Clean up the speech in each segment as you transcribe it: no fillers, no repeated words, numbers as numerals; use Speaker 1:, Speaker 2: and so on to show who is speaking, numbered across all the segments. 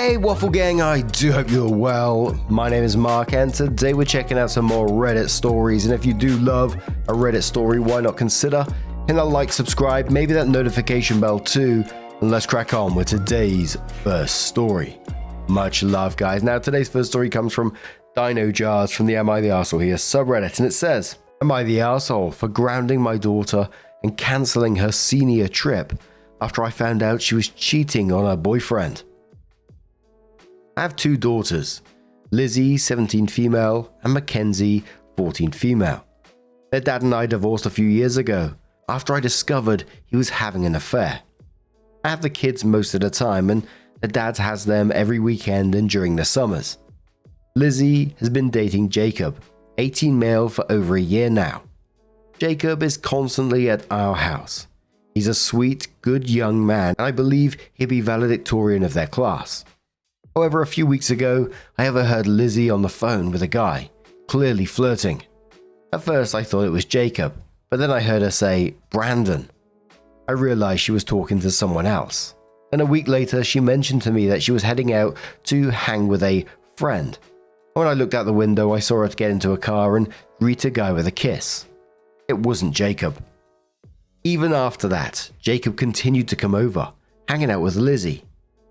Speaker 1: Hey Waffle Gang, I do hope you're well. My name is Mark and today we're checking out some more Reddit stories, and if you do love a Reddit story, why not consider hitting that like, subscribe, maybe that notification bell too, and let's crack on with today's first story. Much love, guys. Now today's first story comes from Dino Jars from the Am I the Arsehole here subreddit, and it says, Am I the arsehole for grounding my daughter and cancelling her senior trip after I found out she was cheating on her boyfriend? I have two daughters, Lizzie, 17 female, and Mackenzie, 14 female. Their dad and I divorced a few years ago after I discovered he was having an affair. I have the kids most of the time, and their dad has them every weekend and during the summers. Lizzie has been dating Jacob, 18 male, for over a year now. Jacob is constantly at our house. He's a sweet, good young man, and I believe he'll be valedictorian of their class. However, a few weeks ago, I overheard Lizzie on the phone with a guy, clearly flirting. At first, I thought it was Jacob, but then I heard her say, Brandon. I realized she was talking to someone else. And a week later, she mentioned to me that she was heading out to hang with a friend. When I looked out the window, I saw her get into a car and greet a guy with a kiss. It wasn't Jacob. Even after that, Jacob continued to come over, hanging out with Lizzie.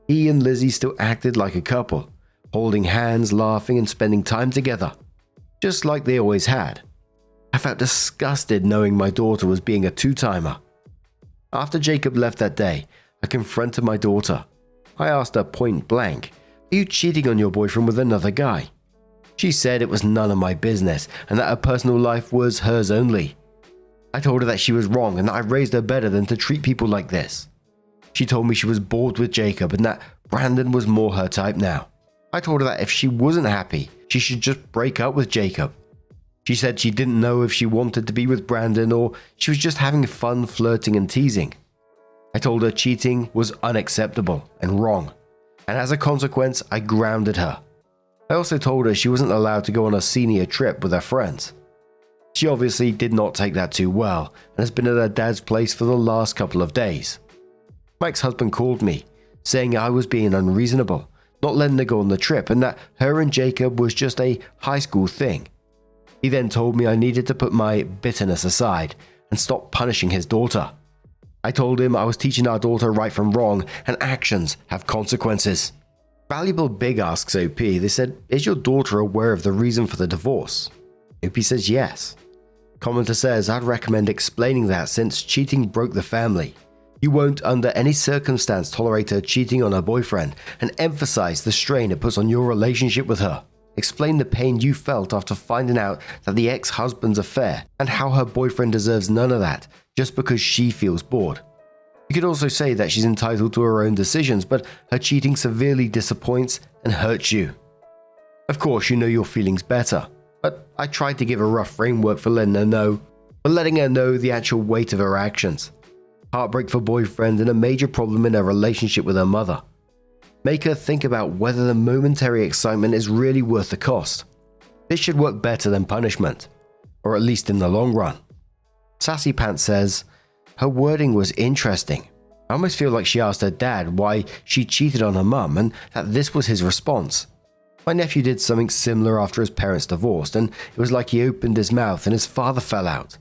Speaker 1: He and Lizzie still acted like a couple, holding hands, laughing and spending time together, just like they always had. I felt disgusted knowing my daughter was being a two-timer. After Jacob left that day, I confronted my daughter. I asked her point blank, Are you cheating on your boyfriend with another guy? She said it was none of my business and that her personal life was hers only. I told her that she was wrong and that I raised her better than to treat people like this. She told me she was bored with Jacob and that Brandon was more her type now. I told her that if she wasn't happy, she should just break up with Jacob. She said she didn't know if she wanted to be with Brandon or she was just having fun flirting and teasing. I told her cheating was unacceptable and wrong, and as a consequence, I grounded her. I also told her she wasn't allowed to go on a senior trip with her friends. She obviously did not take that too well and has been at her dad's place for the last couple of days. My ex-husband called me, saying I was being unreasonable, not letting her go on the trip, and that her and Jacob was just a high school thing. He then told me I needed to put my bitterness aside and stop punishing his daughter. I told him I was teaching our daughter right from wrong and actions have consequences. Valuable Big asks OP, they said, Is your daughter aware of the reason for the divorce? OP says yes. Commenter says, I'd recommend explaining that since cheating broke the family. You won't under any circumstance tolerate her cheating on her boyfriend and emphasize the strain it puts on your relationship with her. Explain the pain you felt after finding out that the ex-husband's affair and how her boyfriend deserves none of that just because she feels bored. You could also say that she's entitled to her own decisions, but her cheating severely disappoints and hurts you. Of course, you know your feelings better, but I tried to give a rough framework for letting her know the actual weight of her actions. Heartbreak for boyfriend and a major problem in her relationship with her mother. Make her think about whether the momentary excitement is really worth the cost. This should work better than punishment, or at least in the long run. Sassy Pants says, her wording was interesting. I almost feel like she asked her dad why she cheated on her mum and that this was his response. My nephew did something similar after his parents divorced, and it was like he opened his mouth and his father fell out.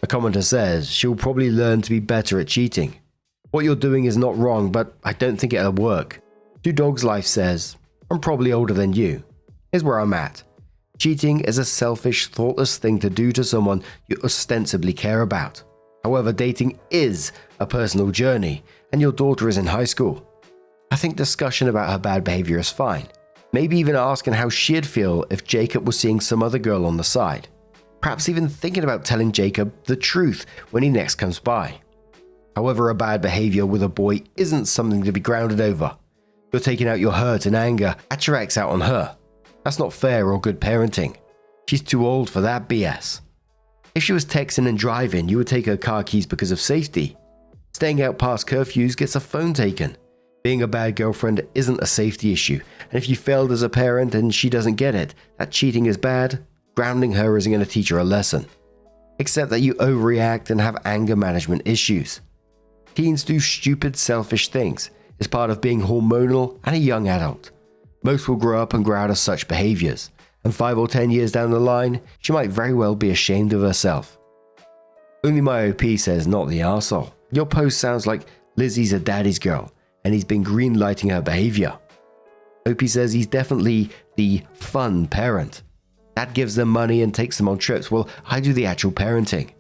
Speaker 1: A commenter says, she'll probably learn to be better at cheating. What you're doing is not wrong, but I don't think it'll work. Two Dogs Life says, I'm probably older than you. Here's where I'm at. Cheating is a selfish, thoughtless thing to do to someone you ostensibly care about. However, dating is a personal journey, and your daughter is in high school. I think discussion about her bad behavior is fine. Maybe even asking how she'd feel if Jacob was seeing some other girl on the side. Perhaps even thinking about telling Jacob the truth when he next comes by. However, a bad behavior with a boy isn't something to be grounded over. You're taking out your hurt and anger at your ex out on her. That's not fair or good parenting. She's too old for that BS. If she was texting and driving, you would take her car keys because of safety. Staying out past curfews gets a phone taken. Being a bad girlfriend isn't a safety issue, and if you failed as a parent and she doesn't get it, that cheating is bad, grounding her isn't going to teach her a lesson. Except that you overreact and have anger management issues. Teens do stupid, selfish things, It's part of being hormonal and a young adult. Most will grow up and grow out of such behaviors, and 5 or 10 years down the line, she might very well be ashamed of herself. Only my OP says not the arsehole. Your post sounds like Lizzie's a daddy's girl, and he's been green-lighting her behavior. OP says he's definitely the fun parent. Dad gives them money and takes them on trips, while I do the actual parenting.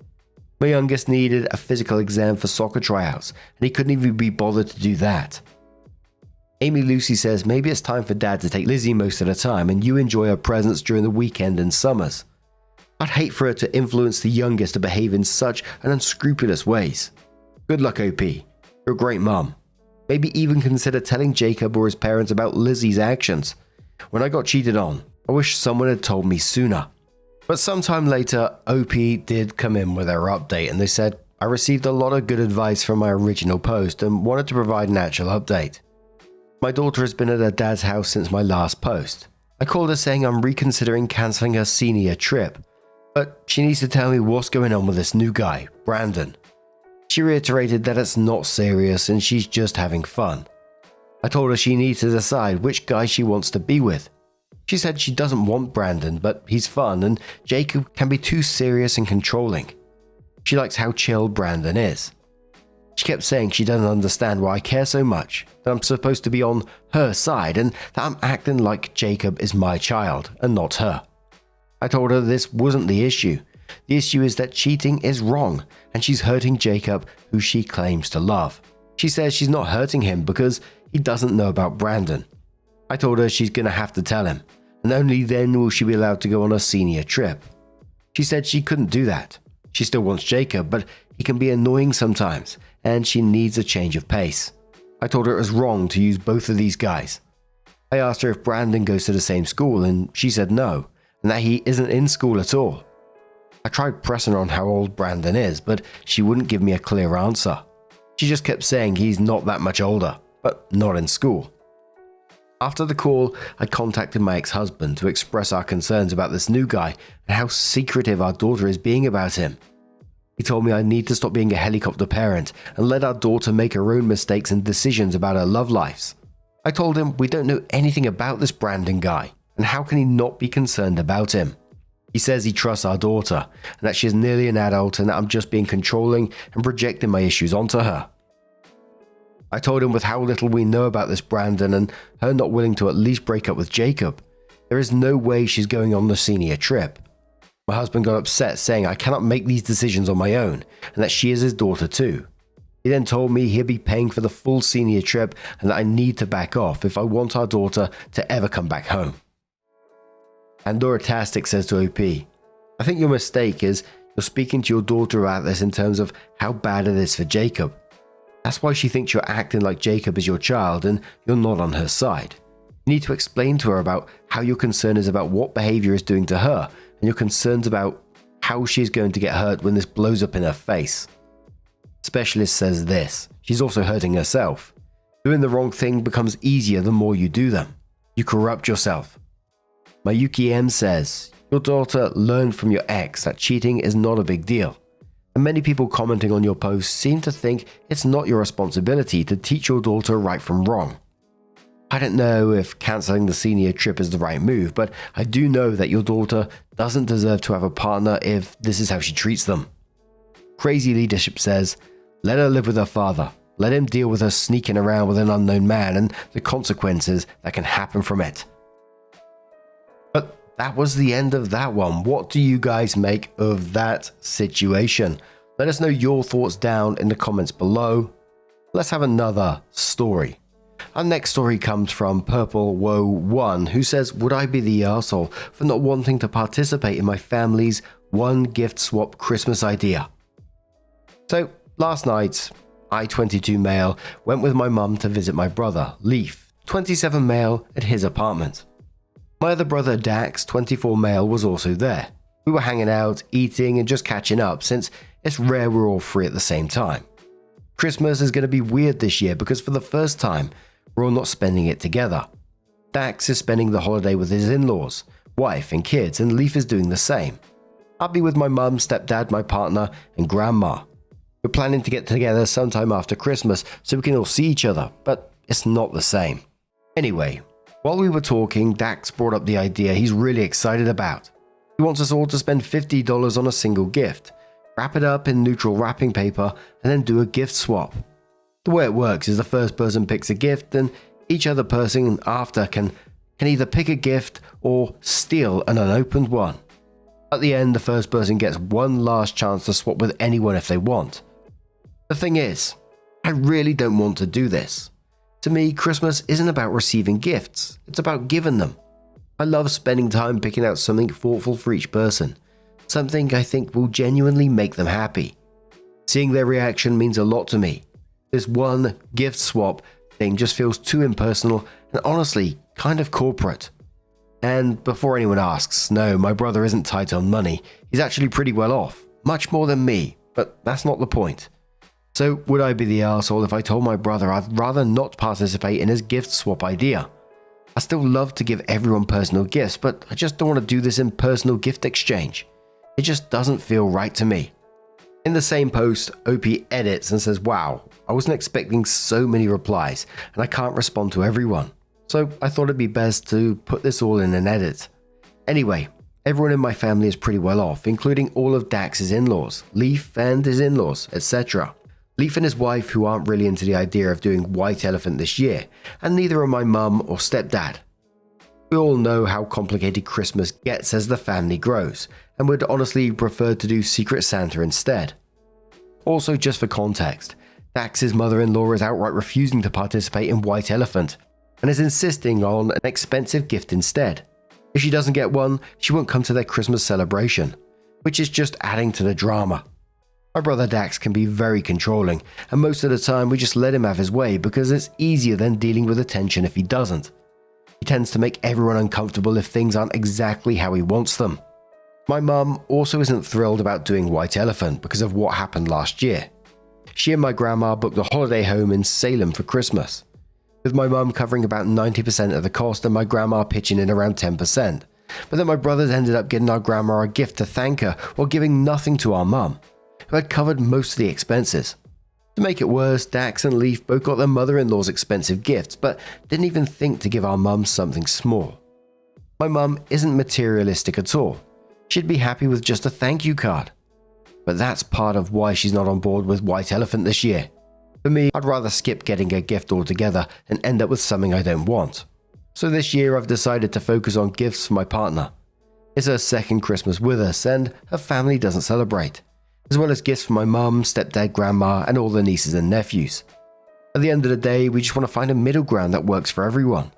Speaker 1: My youngest needed a physical exam for soccer tryouts, and he couldn't even be bothered to do that. Amy Lucy says maybe it's time for Dad to take Lizzie most of the time and you enjoy her presence during the weekend and summers. I'd hate for her to influence the youngest to behave in such an unscrupulous ways. Good luck, OP. You're a great mom. Maybe even consider telling Jacob or his parents about Lizzie's actions. When I got cheated on, I wish someone had told me sooner. But sometime later, OP did come in with their update and they said, I received a lot of good advice from my original post and wanted to provide an actual update. My daughter has been at her dad's house since my last post. I called her saying I'm reconsidering cancelling her senior trip, but she needs to tell me what's going on with this new guy, Brandon. She reiterated that it's not serious and she's just having fun. I told her she needs to decide which guy she wants to be with. She said she doesn't want Brandon, but he's fun and Jacob can be too serious and controlling. She likes how chill Brandon is. She kept saying she doesn't understand why I care so much, that I'm supposed to be on her side and that I'm acting like Jacob is my child and not her. I told her this wasn't the issue. The issue is that cheating is wrong and she's hurting Jacob, who she claims to love. She says she's not hurting him because he doesn't know about Brandon. I told her she's going to have to tell him, and only then will she be allowed to go on a senior trip. She said she couldn't do that. She still wants Jacob, but he can be annoying sometimes, and she needs a change of pace. I told her it was wrong to use both of these guys. I asked her if Brandon goes to the same school, and she said no, and that he isn't in school at all. I tried pressing her on how old Brandon is, but she wouldn't give me a clear answer. She just kept saying he's not that much older, but not in school. After the call, I contacted my ex-husband to express our concerns about this new guy and how secretive our daughter is being about him. He told me I need to stop being a helicopter parent and let our daughter make her own mistakes and decisions about her love lives. I told him we don't know anything about this Brandon guy, and how can he not be concerned about him? He says he trusts our daughter, and that she is nearly an adult and that I'm just being controlling and projecting my issues onto her. I told him with how little we know about this Brandon and her not willing to at least break up with Jacob, there is no way she's going on the senior trip. My husband got upset, saying I cannot make these decisions on my own and that she is his daughter too. He then told me he'd be paying for the full senior trip and that I need to back off if I want our daughter to ever come back home. Andorra Tastic says to OP, I think your mistake is you're speaking to your daughter about this in terms of how bad it is for Jacob. That's why she thinks you're acting like Jacob is your child and you're not on her side. You need to explain to her about how your concern is about what behavior is doing to her and your concerns about how she's going to get hurt when this blows up in her face. Specialist says this, she's also hurting herself. Doing the wrong thing becomes easier the more you do them. You corrupt yourself. Mayuki M says, your daughter learned from your ex that cheating is not a big deal. And many people commenting on your post seem to think it's not your responsibility to teach your daughter right from wrong. I don't know if cancelling the senior trip is the right move, but I do know that your daughter doesn't deserve to have a partner if this is how she treats them. Crazy Leadership says, let her live with her father. Let him deal with her sneaking around with an unknown man and the consequences that can happen from it. But that was the end of that one. What do you guys make of that situation? Let us know your thoughts down in the comments below. Let's have another story. Our next story comes from Purple Woe 1, who says, would I be the arsehole for not wanting to participate in my family's one gift swap Christmas idea? So last night, I, 22 male, went with my mum to visit my brother, Leaf, 27 male, at his apartment. My other brother Dax, 24 male, was also there. We were hanging out, eating and just catching up since it's rare we're all free at the same time. Christmas is going to be weird this year because for the first time, we're all not spending it together. Dax is spending the holiday with his in-laws, wife and kids, and Leaf is doing the same. I'll be with my mum, stepdad, my partner and grandma. We're planning to get together sometime after Christmas so we can all see each other, but it's not the same. Anyway, while we were talking, Dax brought up the idea he's really excited about. He wants us all to spend $50 on a single gift, wrap it up in neutral wrapping paper, and then do a gift swap. The way it works is the first person picks a gift, and each other person after can either pick a gift or steal an unopened one. At the end, the first person gets one last chance to swap with anyone if they want. The thing is, I really don't want to do this. To me, Christmas isn't about receiving gifts, it's about giving them. I love spending time picking out something thoughtful for each person, something I think will genuinely make them happy. Seeing their reaction means a lot to me. This one gift swap thing just feels too impersonal and honestly kind of corporate. And before anyone asks, no, my brother isn't tight on money. He's actually pretty well off, much more than me, but that's not the point. So would I be the arsehole if I told my brother I'd rather not participate in his gift swap idea? I still love to give everyone personal gifts, but I just don't want to do this impersonal gift exchange. It just doesn't feel right to me. In the same post, OP edits and says, wow, I wasn't expecting so many replies, and I can't respond to everyone. So I thought it'd be best to put this all in an edit. Anyway, everyone in my family is pretty well off, including all of Dax's in-laws, Leaf and his in-laws, etc. Leaf and his wife, who aren't really into the idea of doing White Elephant this year, and neither are my mum or stepdad. We all know how complicated Christmas gets as the family grows, and would honestly prefer to do Secret Santa instead. Also, just for context, Dax's mother-in-law is outright refusing to participate in White Elephant, and is insisting on an expensive gift instead. If she doesn't get one, she won't come to their Christmas celebration, which is just adding to the drama. My brother Dax can be very controlling, and most of the time we just let him have his way because it's easier than dealing with the tension if he doesn't. He tends to make everyone uncomfortable if things aren't exactly how he wants them. My mum also isn't thrilled about doing White Elephant because of what happened last year. She and my grandma booked a holiday home in Salem for Christmas, with my mum covering about 90% of the cost and my grandma pitching in around 10%. But then my brothers ended up getting our grandma a gift to thank her while giving nothing to our mum, who had covered most of the expenses. To make it worse, Dax and Leaf both got their mother-in-law's expensive gifts, but didn't even think to give our mum something small. My mum isn't materialistic at all. She'd be happy with just a thank you card. But that's part of why she's not on board with White Elephant this year. For me, I'd rather skip getting a gift altogether and end up with something I don't want. So this year I've decided to focus on gifts for my partner. It's her second Christmas with us and her family doesn't celebrate, as well as gifts for my mum, stepdad, grandma, and all the nieces and nephews. At the end of the day, we just want to find a middle ground that works for everyone.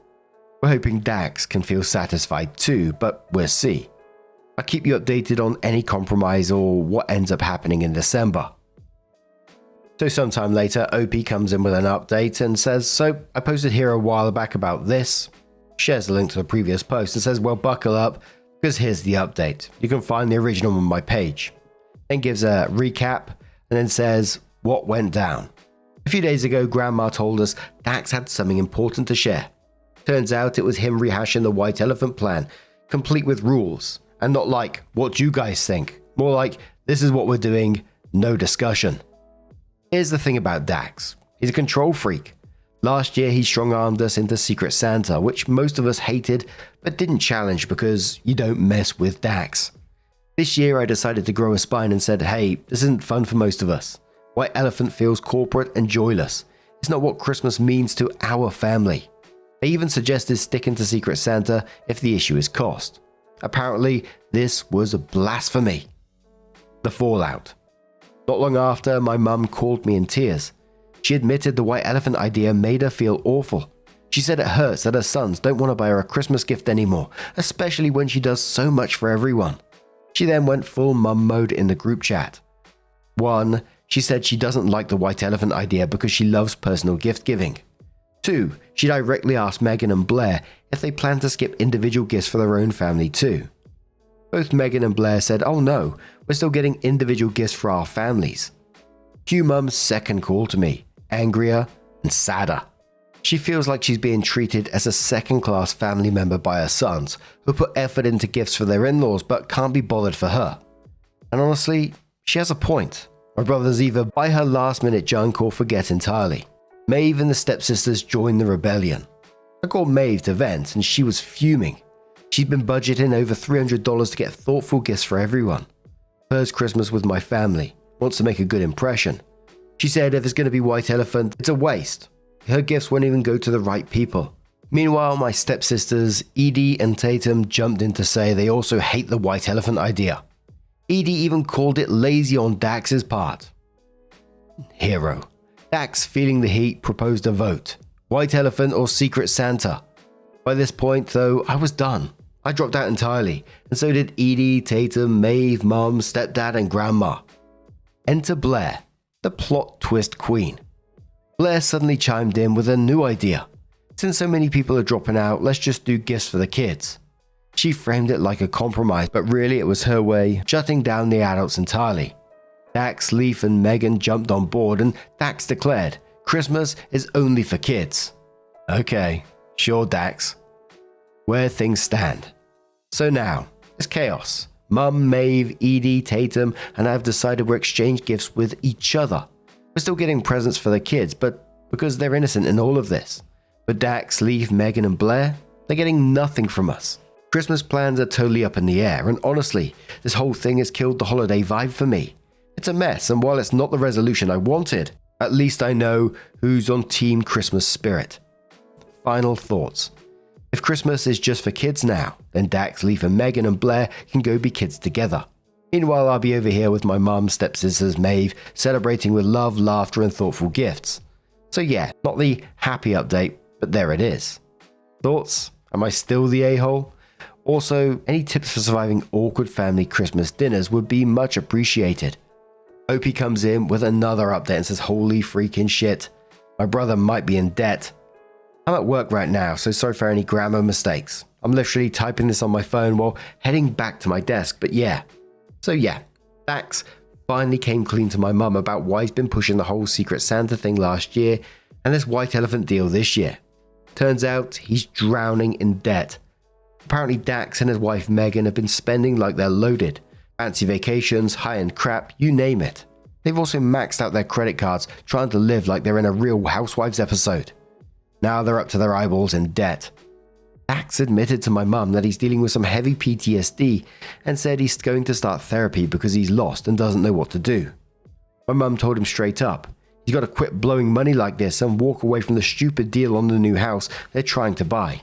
Speaker 1: We're hoping Dax can feel satisfied too, but we'll see. I'll keep you updated on any compromise or what ends up happening in December. So sometime later, OP comes in with an update and says, so I posted here a while back about this, shares the link to the previous post and says, well, buckle up, because here's the update. You can find the original on my page. Then gives a recap and then says what went down. A few days ago, Grandma told us Dax had something important to share. Turns out it was him rehashing the White Elephant plan, complete with rules, and not like, what do you guys think? More like, this is what we're doing, no discussion. Here's the thing about Dax. He's a control freak. Last year, he strong-armed us into Secret Santa, which most of us hated, but didn't challenge because you don't mess with Dax. This year, I decided to grow a spine and said, hey, this isn't fun for most of us. White Elephant feels corporate and joyless. It's not what Christmas means to our family. I even suggested sticking to Secret Santa if the issue is cost. Apparently, this was a blasphemy. The fallout. Not long after, my mum called me in tears. She admitted the White Elephant idea made her feel awful. She said it hurts that her sons don't want to buy her a Christmas gift anymore, especially when she does so much for everyone. She then went full mum mode in the group chat. 1. She said she doesn't like the White Elephant idea because she loves personal gift giving. 2. She directly asked Megan and Blair if they plan to skip individual gifts for their own family too. Both Megan and Blair said, oh no, we're still getting individual gifts for our families. Q Mum's second call to me, angrier and sadder. She feels like she's being treated as a second-class family member by her sons, who put effort into gifts for their in-laws but can't be bothered for her. And honestly, she has a point. My brothers either buy her last-minute junk or forget entirely. Maeve and the stepsisters joined the rebellion. I called Maeve to vent and she was fuming. She'd been budgeting over $300 to get thoughtful gifts for everyone. First Christmas with my family, wants to make a good impression. She said if it's going to be white elephant, it's a waste. Her gifts won't even go to the right people. Meanwhile, my stepsisters, Edie and Tatum, jumped in to say they also hate the white elephant idea. Edie even called it lazy on Dax's part. Hero. Dax, feeling the heat, proposed a vote. White elephant or Secret Santa. By this point, though, I was done. I dropped out entirely, and so did Edie, Tatum, Maeve, Mom, Stepdad, and Grandma. Enter Blair, the plot twist queen. Blair suddenly chimed in with a new idea. Since so many people are dropping out, let's just do gifts for the kids. She framed it like a compromise, but really it was her way, shutting down the adults entirely. Dax, Leaf, and Megan jumped on board, and Dax declared, Christmas is only for kids. Okay, sure Dax. Where things stand. So now, it's chaos. Mum, Maeve, Edie, Tatum, and I have decided we'll exchange gifts with each other. We're still getting presents for the kids, but because they're innocent in all of this. But Dax, Leaf, Megan, and Blair, they're getting nothing from us. Christmas plans are totally up in the air, and honestly, this whole thing has killed the holiday vibe for me. It's a mess, and while it's not the resolution I wanted, at least I know who's on Team Christmas spirit. Final thoughts. If Christmas is just for kids now, then Dax, Leaf, and Megan and Blair can go be kids together. Meanwhile, I'll be over here with my mum, stepsisters, Maeve, celebrating with love, laughter, and thoughtful gifts. So yeah, not the happy update, but there it is. Thoughts? Am I still the a-hole? Also, any tips for surviving awkward family Christmas dinners would be much appreciated. Opie comes in with another update and says, holy freaking shit, my brother might be in debt. I'm at work right now, so sorry for any grammar mistakes. I'm literally typing this on my phone while heading back to my desk, but yeah. So yeah, Dax finally came clean to my mum about why he's been pushing the whole Secret Santa thing last year and this white elephant deal this year. Turns out he's drowning in debt. Apparently Dax and his wife Megan have been spending like they're loaded. Fancy vacations, high-end crap, you name it. They've also maxed out their credit cards, trying to live like they're in a Real Housewives episode. Now they're up to their eyeballs in debt. Dax admitted to my mum that he's dealing with some heavy PTSD and said he's going to start therapy because he's lost and doesn't know what to do. My mum told him straight up, he's got to quit blowing money like this and walk away from the stupid deal on the new house they're trying to buy.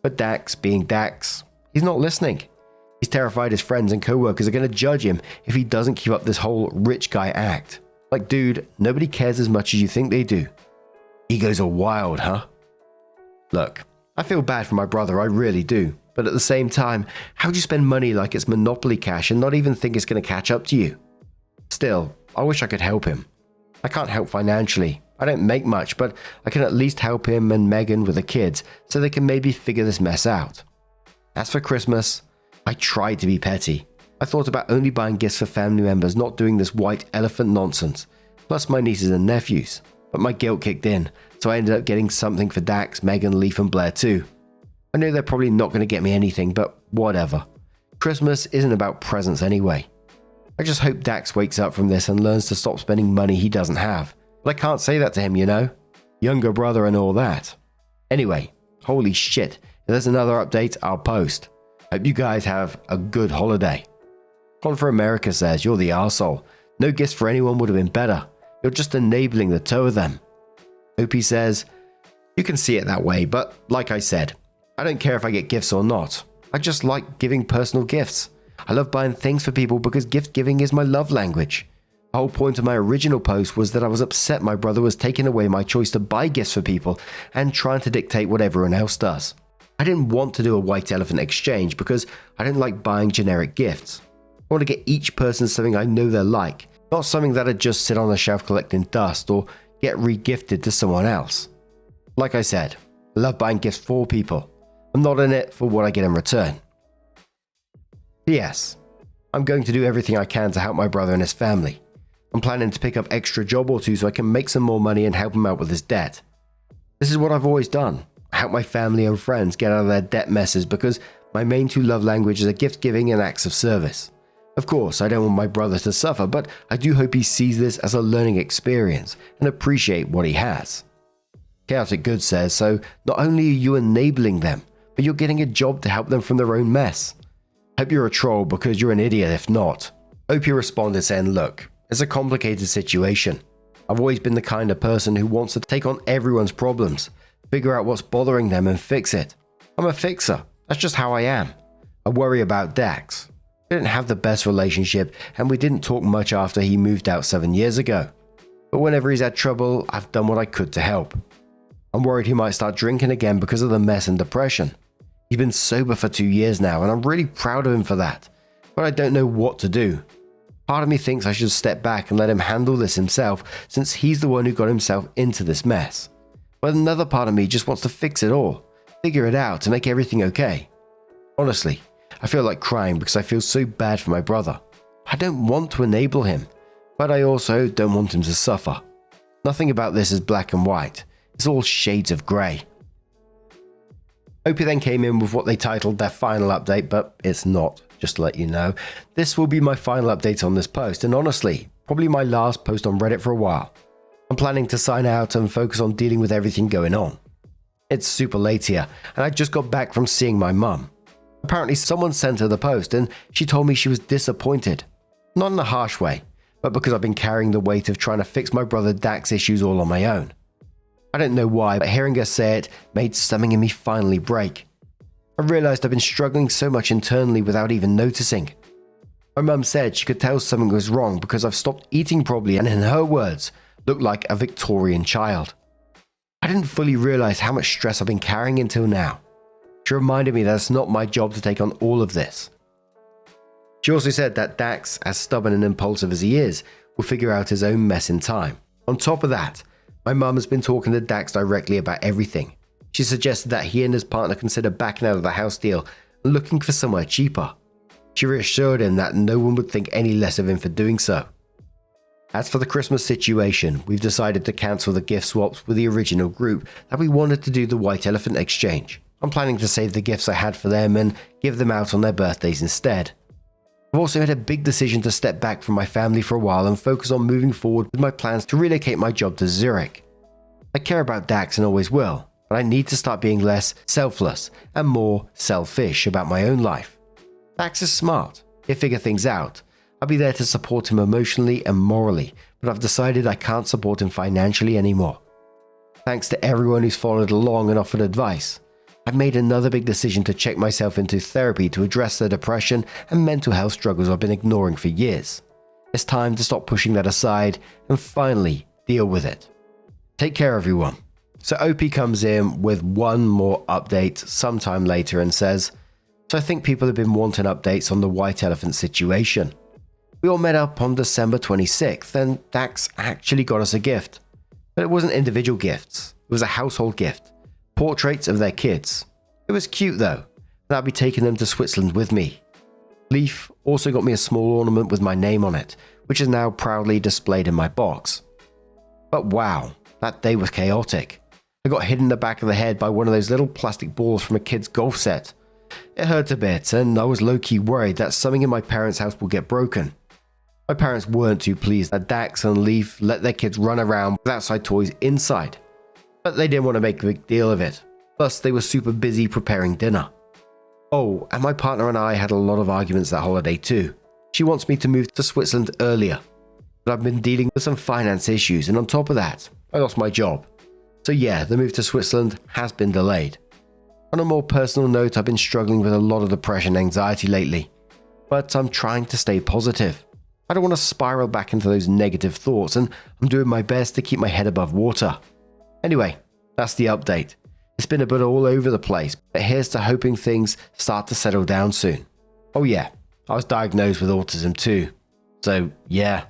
Speaker 1: But Dax, being Dax, he's not listening. He's terrified his friends and co-workers are going to judge him if he doesn't keep up this whole rich guy act. Like, dude, nobody cares as much as you think they do. Egos are wild, huh? Look, I feel bad for my brother, I really do. But at the same time, how'd you spend money like it's Monopoly cash and not even think it's going to catch up to you? Still, I wish I could help him. I can't help financially. I don't make much, but I can at least help him and Megan with the kids so they can maybe figure this mess out. As for Christmas, I tried to be petty. I thought about only buying gifts for family members, not doing this white elephant nonsense, plus my nieces and nephews. But my guilt kicked in, so I ended up getting something for Dax, Megan, Leaf, and Blair too. I know they're probably not going to get me anything, but whatever. Christmas isn't about presents anyway. I just hope Dax wakes up from this and learns to stop spending money he doesn't have. But I can't say that to him, you know? Younger brother and all that. Anyway, holy shit, if there's another update, I'll post. Hope you guys have a good holiday. Con for America says, you're the arsehole. No gifts for anyone would have been better. You're just enabling the two of them. Opie says, you can see it that way, but like I said, I don't care if I get gifts or not. I just like giving personal gifts. I love buying things for people because gift giving is my love language. The whole point of my original post was that I was upset my brother was taking away my choice to buy gifts for people and trying to dictate what everyone else does. I didn't want to do a white elephant exchange because I don't like buying generic gifts. I want to get each person something I know they like, not something that'd just sit on the shelf collecting dust or get re-gifted to someone else. Like I said, I love buying gifts for people. I'm not in it for what I get in return. P.S. I'm going to do everything I can to help my brother and his family. I'm planning to pick up extra job or two so I can make some more money and help him out with his debt. This is what I've always done. I help my family and friends get out of their debt messes because my main two love languages are gift giving and acts of service. Of course, I don't want my brother to suffer, but I do hope he sees this as a learning experience and appreciate what he has. Chaotic Good says, so not only are you enabling them, but you're getting a job to help them from their own mess. Hope you're a troll because you're an idiot if not. OP responded saying, look, it's a complicated situation. I've always been the kind of person who wants to take on everyone's problems, figure out what's bothering them and fix it. I'm a fixer. That's just how I am. I worry about Dax. We didn't have the best relationship and we didn't talk much after he moved out 7 years ago. But whenever he's had trouble, I've done what I could to help. I'm worried he might start drinking again because of the mess and depression. He's been sober for 2 years now and I'm really proud of him for that. But I don't know what to do. Part of me thinks I should step back and let him handle this himself since he's the one who got himself into this mess. But another part of me just wants to fix it all, figure it out to make everything okay. Honestly, I feel like crying because I feel so bad for my brother. I don't want to enable him, but I also don't want him to suffer. Nothing about this is black and white. It's all shades of grey. OP then came in with what they titled their final update, but it's not, just to let you know. This will be my final update on this post, and honestly, probably my last post on Reddit for a while. I'm planning to sign out and focus on dealing with everything going on. It's super late here, and I just got back from seeing my mum. Apparently someone sent her the post, and she told me she was disappointed. Not in a harsh way, but because I've been carrying the weight of trying to fix my brother Dax's issues all on my own. I don't know why, but hearing her say it made something in me finally break. I realised I've been struggling so much internally without even noticing. My mum said she could tell something was wrong because I've stopped eating properly and, in her words, looked like a Victorian child. I didn't fully realise how much stress I've been carrying until now. She reminded me that it's not my job to take on all of this. She also said that Dax, as stubborn and impulsive as he is, will figure out his own mess in time. On top of that, my mum has been talking to Dax directly about everything. She suggested that he and his partner consider backing out of the house deal and looking for somewhere cheaper. She reassured him that no one would think any less of him for doing so. As for the Christmas situation, we've decided to cancel the gift swaps with the original group that we wanted to do the White Elephant exchange. I'm planning to save the gifts I had for them and give them out on their birthdays instead. I've also made a big decision to step back from my family for a while and focus on moving forward with my plans to relocate my job to Zurich. I care about Dax and always will, but I need to start being less selfless and more selfish about my own life. Dax is smart. He'll figure things out. I'll be there to support him emotionally and morally, but I've decided I can't support him financially anymore. Thanks to everyone who's followed along and offered advice. I've made another big decision to check myself into therapy to address the depression and mental health struggles I've been ignoring for years. It's time to stop pushing that aside and finally deal with it. Take care, everyone. So OP comes in with one more update sometime later and says, so I think people have been wanting updates on the White Elephant situation. We all met up on December 26th and Dax actually got us a gift. But it wasn't individual gifts, it was a household gift. Portraits of their kids. It was cute though, and I'll be taking them to Switzerland with me. Leaf also got me a small ornament with my name on it, which is now proudly displayed in my box. But wow, that day was chaotic. I got hit in the back of the head by one of those little plastic balls from a kid's golf set. It hurt a bit, and I was low-key worried that something in my parents' house will get broken. My parents weren't too pleased that Dax and Leaf let their kids run around with outside toys inside. But they didn't want to make a big deal of it. Plus, they were super busy preparing dinner. Oh, and my partner and I had a lot of arguments that holiday too. She wants me to move to Switzerland earlier. But I've been dealing with some finance issues, and on top of that, I lost my job. So yeah, the move to Switzerland has been delayed. On a more personal note, I've been struggling with a lot of depression and anxiety lately. But I'm trying to stay positive. I don't want to spiral back into those negative thoughts, and I'm doing my best to keep my head above water. Anyway, that's the update. It's been a bit all over the place, but here's to hoping things start to settle down soon. Oh yeah, I was diagnosed with autism too. So yeah.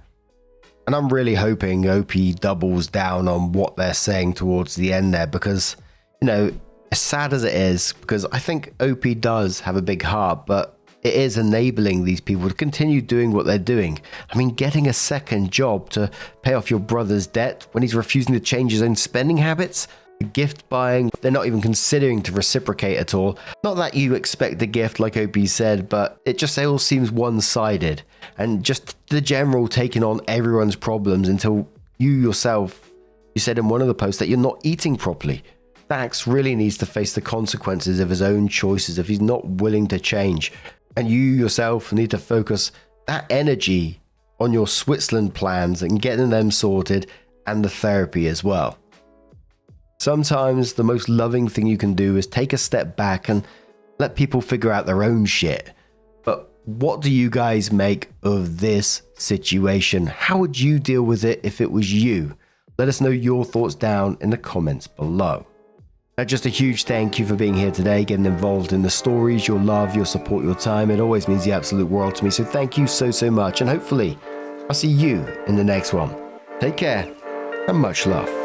Speaker 1: And I'm really hoping OP doubles down on what they're saying towards the end there because, you know, as sad as it is, because I think OP does have a big heart, but it is enabling these people to continue doing what they're doing. I mean, getting a second job to pay off your brother's debt when he's refusing to change his own spending habits, the gift buying, they're not even considering to reciprocate at all. Not that you expect a gift like OP said, but it just all seems one-sided and just the general taking on everyone's problems until you yourself You said in one of the posts that you're not eating properly. Dax really needs to face the consequences of his own choices if he's not willing to change. And you yourself need to focus that energy on your Switzerland plans and getting them sorted, and the therapy as well. Sometimes the most loving thing you can do is take a step back and let people figure out their own shit. But what do you guys make of this situation? How would you deal with it if it was you? Let us know your thoughts down in the comments below. Now, just a huge thank you for being here today, getting involved in the stories, your love, your support, your time. It always means the absolute world to me. So thank you so much. And hopefully I'll see you in the next one. Take care and much love.